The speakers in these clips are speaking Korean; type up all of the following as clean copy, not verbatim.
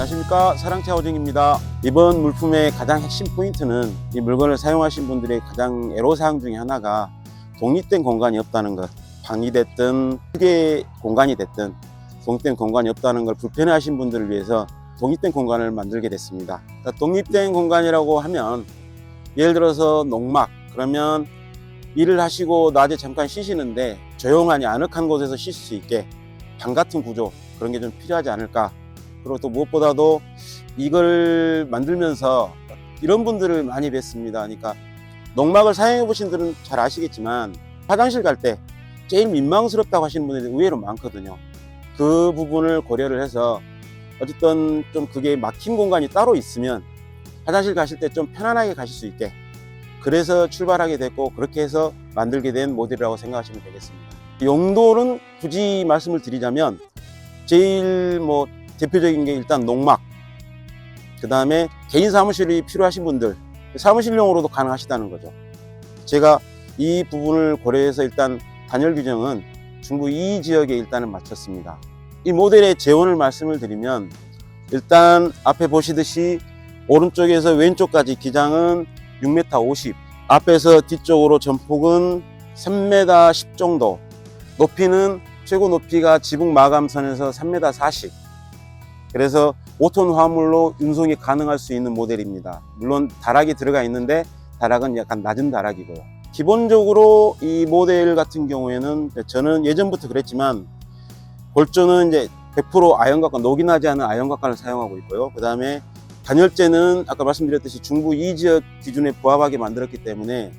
안녕하십니까, 사랑채 하우징입니다. 이번 물품의 가장 핵심 포인트는 이 물건을 사용하신 분들의 가장 애로사항 중에 하나가 독립된 공간이 없다는 것. 방이 됐든 크게 공간이 됐든 독립된 공간이 없다는 걸 불편해 하신 분들을 위해서 독립된 공간을 만들게 됐습니다. 그러니까 독립된 공간이라고 하면 예를 들어서 농막, 그러면 일을 하시고 낮에 잠깐 쉬시는데 조용하니 아늑한 곳에서 쉴 수 있게 방 같은 구조, 그런 게 좀 필요하지 않을까. 그리고 또 무엇보다도 이걸 만들면서 이런 분들을 많이 뵀습니다. 그러니까 농막을 사용해 보신 분들은 잘 아시겠지만 화장실 갈 때 제일 민망스럽다고 하시는 분들이 의외로 많거든요. 그 부분을 고려를 해서 어쨌든 좀 그게 막힌 공간이 따로 있으면 화장실 가실 때 좀 편안하게 가실 수 있게, 그래서 출발하게 됐고 그렇게 해서 만들게 된 모델이라고 생각하시면 되겠습니다. 용도는 굳이 말씀을 드리자면 제일 대표적인 게 일단 농막, 그 다음에 개인 사무실이 필요하신 분들 사무실용으로도 가능하시다는 거죠. 제가 이 부분을 고려해서 일단 단열 규정은 중부 2 지역에 일단은 맞췄습니다. 이 모델의 재원을 말씀을 드리면 일단 앞에 보시듯이 오른쪽에서 왼쪽까지 기장은 6m 50, 앞에서 뒤쪽으로 전폭은 3m 10 정도, 높이는 최고 높이가 지붕 마감선에서 3m 40. 그래서 5톤 화물로 운송이 가능할 수 있는 모델입니다. 물론 다락이 들어가 있는데 다락은 약간 낮은 다락이고요. 기본적으로 이 모델 같은 경우에는 저는 예전부터 그랬지만 골조는 이제 100% 아연각관, 녹이 나지 않은 아연각관을 사용하고 있고요. 그 다음에 단열재는 아까 말씀드렸듯이 중부 2 지역 기준에 부합하게 만들었기 때문에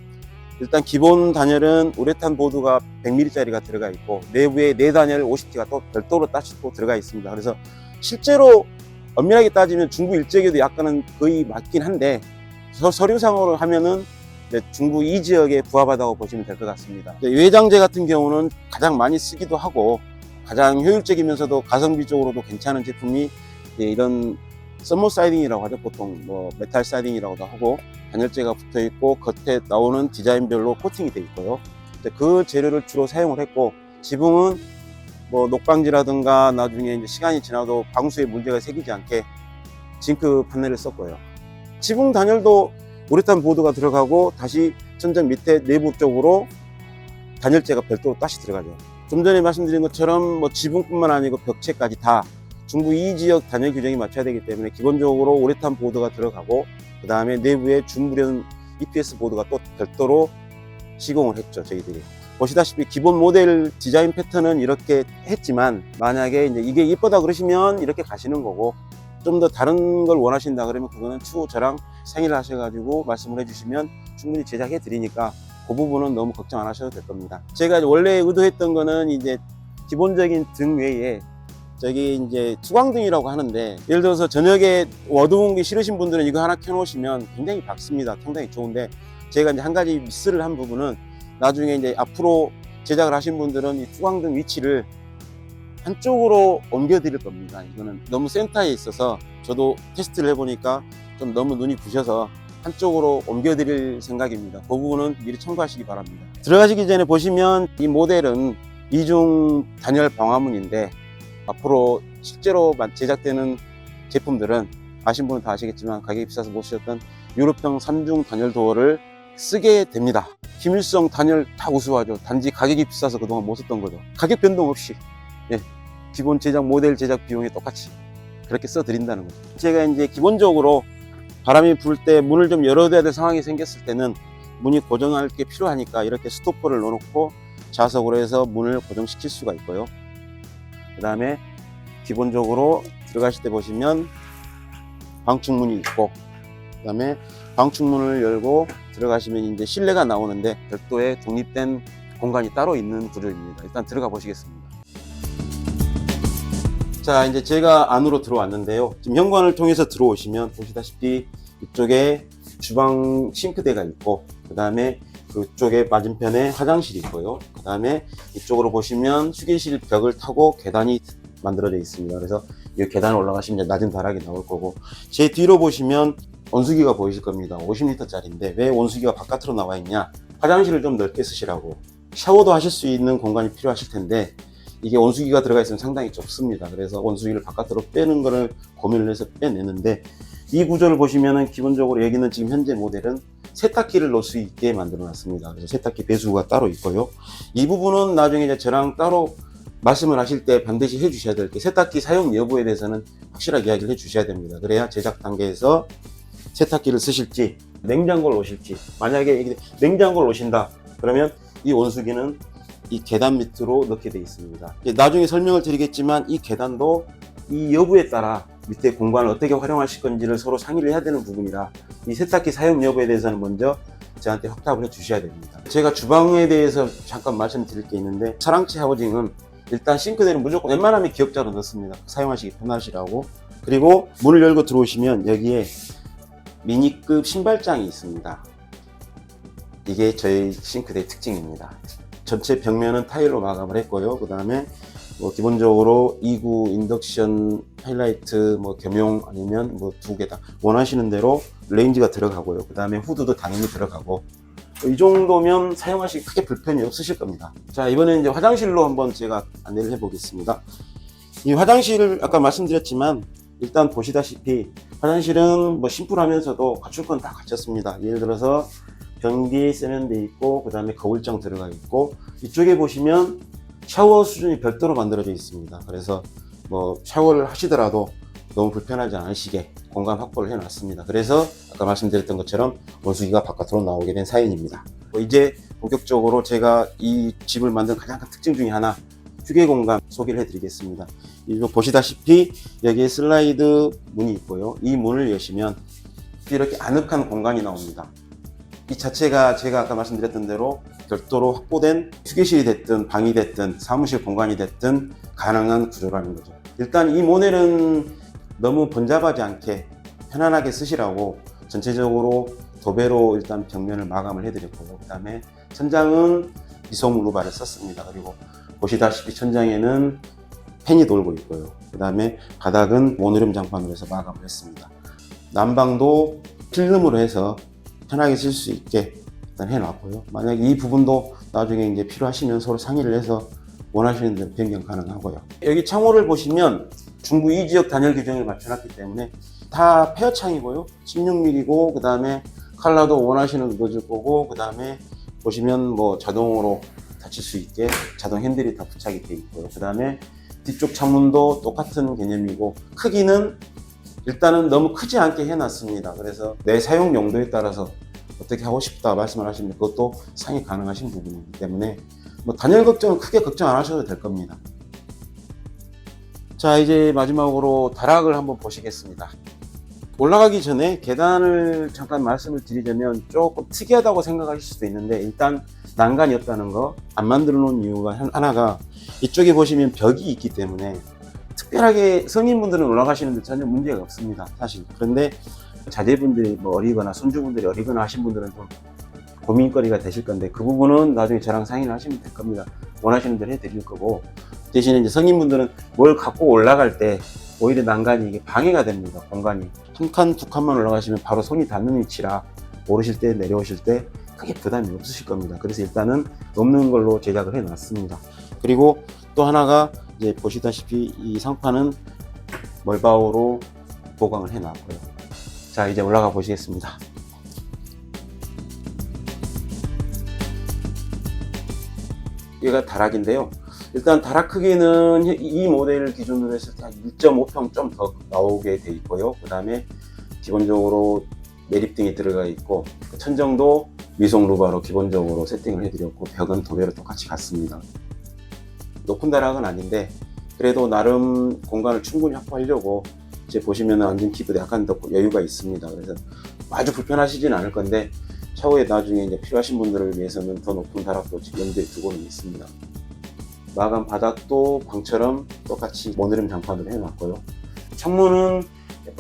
일단 기본 단열은 우레탄 보드가 100mm짜리가 들어가 있고 내부에 내단열 50T가 또 별도로 또 들어가 있습니다. 그래서 실제로 엄밀하게 따지면 중부 1 지역에도 약간은 거의 맞긴 한데 서류상으로 하면은 중부 2 지역에 부합하다고 보시면 될 것 같습니다. 외장재 같은 경우는 가장 많이 쓰기도 하고 가장 효율적이면서도 가성비적으로도 괜찮은 제품이 이런 썸머 사이딩이라고 하죠. 보통 메탈 사이딩이라고도 하고 단열재가 붙어 있고 겉에 나오는 디자인별로 코팅이 되어 있고요. 그 재료를 주로 사용을 했고, 지붕은 녹방지라든가 나중에 이제 시간이 지나도 방수에 문제가 생기지 않게 징크 판넬을 썼고요. 지붕 단열도 우레탄 보드가 들어가고 다시 천장 밑에 내부 쪽으로 단열재가 별도로 다시 들어가죠. 좀 전에 말씀드린 것처럼 지붕뿐만 아니고 벽체까지 다 중부 2 지역 단열 규정이 맞춰야 되기 때문에 기본적으로 우레탄 보드가 들어가고 그 다음에 내부에 준무련 EPS 보드가 또 별도로 시공을 했죠. 저희들이 보시다시피 기본 모델 디자인 패턴은 이렇게 했지만 만약에 이제 이게 이쁘다 그러시면 이렇게 가시는 거고, 좀 더 다른 걸 원하신다 그러면 그거는 추후 저랑 상의를 하셔가지고 말씀을 해주시면 충분히 제작해 드리니까 그 부분은 너무 걱정 안 하셔도 될 겁니다. 제가 원래 의도했던 거는 이제 기본적인 등 외에 저기 이제 투광등이라고 하는데, 예를 들어서 저녁에 어두운 게 싫으신 분들은 이거 하나 켜놓으시면 굉장히 밝습니다. 상당히 좋은데, 제가 이제 한 가지 미스를 한 부분은 나중에 이제 앞으로 제작을 하신 분들은 이 투광등 위치를 한쪽으로 옮겨 드릴 겁니다. 이거는 너무 센터에 있어서 저도 테스트를 해보니까 좀 너무 눈이 부셔서 한쪽으로 옮겨 드릴 생각입니다. 그 부분은 미리 참고하시기 바랍니다. 들어가시기 전에 보시면 이 모델은 이중 단열 방화문인데, 앞으로 실제로 제작되는 제품들은 아신 분은 다 아시겠지만 가격이 비싸서 못 쓰셨던 유럽형 3중 단열 도어를 쓰게 됩니다. 기밀성 단열 다 우수하죠. 단지 가격이 비싸서 그동안 못 썼던 거죠. 가격 변동 없이 기본 제작 모델 제작 비용에 똑같이 그렇게 써 드린다는 거죠. 제가 이제 기본적으로 바람이 불 때 문을 좀 열어둬야 될 상황이 생겼을 때는 문이 고정할 게 필요하니까 이렇게 스토퍼를 넣어놓고 자석으로 해서 문을 고정시킬 수가 있고요. 그 다음에 기본적으로 들어가실 때 보시면 방충문이 있고, 그 다음에 방충문을 열고 들어가시면 이제 실내가 나오는데 별도의 독립된 공간이 따로 있는 구조입니다. 일단 들어가 보시겠습니다. 자, 이제 제가 안으로 들어왔는데요. 지금 현관을 통해서 들어오시면 보시다시피 이쪽에 주방 싱크대가 있고, 그 다음에 그쪽에 맞은편에 화장실이 있고요. 그 다음에 이쪽으로 보시면 휴게실 벽을 타고 계단이 만들어져 있습니다. 그래서 이 계단을 올라가시면 이제 낮은 다락이 나올 거고, 제 뒤로 보시면 온수기가 보이실 겁니다. 50L짜리인데 왜 온수기가 바깥으로 나와 있냐? 화장실을 좀 넓게 쓰시라고. 샤워도 하실 수 있는 공간이 필요하실 텐데 이게 온수기가 들어가 있으면 상당히 좁습니다. 그래서 온수기를 바깥으로 빼는 거를 고민을 해서 빼내는데, 이 구조를 보시면은 기본적으로 여기는 지금 현재 모델은 세탁기를 넣을 수 있게 만들어 놨습니다. 그래서 세탁기 배수구가 따로 있고요. 이 부분은 나중에 이제 저랑 따로 말씀을 하실 때 반드시 해 주셔야 될 게, 세탁기 사용 여부에 대해서는 확실하게 이야기를 해 주셔야 됩니다. 그래야 제작 단계에서 세탁기를 쓰실지 냉장고를 놓으실지, 만약에 이게 냉장고를 놓으신다 그러면 이 온수기는 이 계단 밑으로 넣게 되어 있습니다. 나중에 설명을 드리겠지만 이 계단도 이 여부에 따라 밑에 공간을 어떻게 활용하실 건지를 서로 상의를 해야 되는 부분이라, 이 세탁기 사용 여부에 대해서는 먼저 저한테 확답을 해 주셔야 됩니다. 제가 주방에 대해서 잠깐 말씀드릴 게 있는데, 사랑채 하우징은 일단 싱크대는 무조건 웬만하면 기역자로 넣습니다. 사용하시기 편하시라고. 그리고 문을 열고 들어오시면 여기에 미니급 신발장이 있습니다. 이게 저희 싱크대 특징입니다. 전체 벽면은 타일로 마감을 했고요. 그 다음에 기본적으로 2구 인덕션 하이라이트 겸용 아니면 2개 다 원하시는 대로 레인지가 들어가고요. 그 다음에 후드도 당연히 들어가고, 이 정도면 사용하시기 크게 불편이 없으실 겁니다. 자, 이번에 이제 화장실로 한번 제가 안내를 해 보겠습니다. 이 화장실을 아까 말씀드렸지만 일단 보시다시피 화장실은 심플하면서도 갖출 건 다 갖췄습니다. 예를 들어서 변기 세면대 있고, 그 다음에 거울장 들어가 있고, 이쪽에 보시면 샤워 수준이 별도로 만들어져 있습니다. 그래서 샤워를 하시더라도 너무 불편하지 않으시게 공간 확보를 해놨습니다. 그래서 아까 말씀드렸던 것처럼 온수기가 바깥으로 나오게 된 사연입니다. 이제 본격적으로 제가 이 집을 만든 가장 큰 특징 중에 하나, 휴게 공간 소개를 해드리겠습니다. 보시다시피 여기에 슬라이드 문이 있고요. 이 문을 여시면 이렇게 아늑한 공간이 나옵니다. 이 자체가 제가 아까 말씀드렸던 대로 별도로 확보된 휴게실이 됐든 방이 됐든 사무실 공간이 됐든 가능한 구조라는 거죠. 일단 이 모델은 너무 번잡하지 않게 편안하게 쓰시라고 전체적으로 도배로 일단 벽면을 마감을 해드렸고요. 그 다음에 천장은 미송 루바를 썼습니다. 그리고 보시다시피 천장에는 팬이 돌고 있고요. 그 다음에 바닥은 모노륨 장판으로 해서 마감을 했습니다. 난방도 필름으로 해서 편하게 쓸 수 있게 일단 해놨고요. 만약에 이 부분도 나중에 이제 필요하시면 서로 상의를 해서 원하시는 대로 변경 가능하고요. 여기 창호를 보시면 중부 2지역 단열 규정을 맞춰놨기 때문에 다 페어 창이고요. 16mm고, 그 다음에 컬러도 원하시는 거 넣어줄 거고, 그 다음에 보시면 자동으로 닫힐 수 있게 자동 핸들이 다 부착이 되어 있고요. 그 다음에 뒤쪽 창문도 똑같은 개념이고, 크기는 일단은 너무 크지 않게 해놨습니다. 그래서 내 사용 용도에 따라서 어떻게 하고 싶다 말씀을 하시면 그것도 상의 가능하신 부분이기 때문에 단열 걱정은 크게 걱정 안 하셔도 될 겁니다. 자, 이제 마지막으로 다락을 한번 보시겠습니다. 올라가기 전에 계단을 잠깐 말씀을 드리자면 조금 특이하다고 생각하실 수도 있는데, 일단 난간이 없다는 거 안 만들어 놓은 이유가 하나가, 이쪽에 보시면 벽이 있기 때문에 특별하게 성인분들은 올라가시는데 전혀 문제가 없습니다, 사실. 그런데 자제분들이 어리거나 손주분들이 어리거나 하신 분들은 좀 고민거리가 되실 건데, 그 부분은 나중에 저랑 상의를 하시면 될 겁니다. 원하시는 대로 해드릴 거고, 대신에 이제 성인분들은 뭘 갖고 올라갈 때 오히려 난간이 이게 방해가 됩니다. 공간이 한 칸, 두 칸만 올라가시면 바로 손이 닿는 위치라 오르실 때 내려오실 때 크게 부담이 없으실 겁니다. 그래서 일단은 없는 걸로 제작을 해 놨습니다. 그리고 또 하나가 이제 보시다시피 이 상판은 멀바우로 보강을 해 놨고요. 자, 이제 올라가 보시겠습니다. 얘가 다락인데요. 일단 다락 크기는 이 모델 기준으로 했을 때 한 1.5평 좀 더 나오게 돼 있고요. 그 다음에 기본적으로 매립등이 들어가 있고, 천정도 미송 루바로 기본적으로 세팅을 해드렸고, 벽은 도배로 똑같이 갔습니다. 높은 다락은 아닌데 그래도 나름 공간을 충분히 확보하려고 이제 보시면 앉은 키보드 약간 더 여유가 있습니다. 그래서 아주 불편하시진 않을 건데, 차후에 나중에 이제 필요하신 분들을 위해서는 더 높은 다락도 지금 염두에 두고는 있습니다. 마감 바닥도 방처럼 똑같이 모노륨 장판으로 해놨고요. 창문은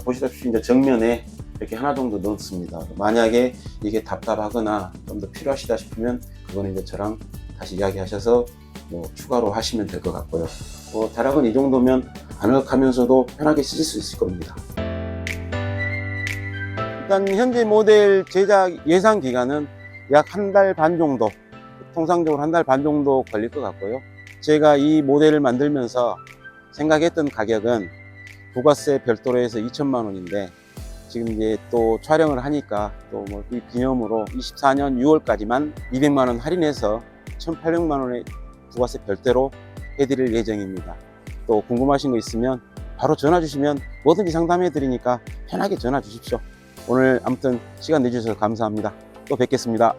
보시다시피 이제 정면에 이렇게 하나 정도 넣었습니다. 만약에 이게 답답하거나 좀 더 필요하시다 싶으면 그거는 이제 저랑 다시 이야기하셔서 추가로 하시면 될 것 같고요. 다락은 이 정도면 아늑하면서도 편하게 쓰실 수 있을 겁니다. 일단 현재 모델 제작 예상 기간은 약 한 달 반 정도 통상적으로 한 달 반 정도 걸릴 것 같고요. 제가 이 모델을 만들면서 생각했던 가격은 부가세 별도로 해서 2천만 원인데 지금 이제 또 촬영을 하니까 또 뭐 이 기념으로 24년 6월까지만 200만 원 할인해서 1,800만 원의 부가세 별도로 해드릴 예정입니다. 또 궁금하신 거 있으면 바로 전화 주시면 뭐든지 상담해 드리니까 편하게 전화 주십시오. 오늘 아무튼 시간 내주셔서 감사합니다. 또 뵙겠습니다.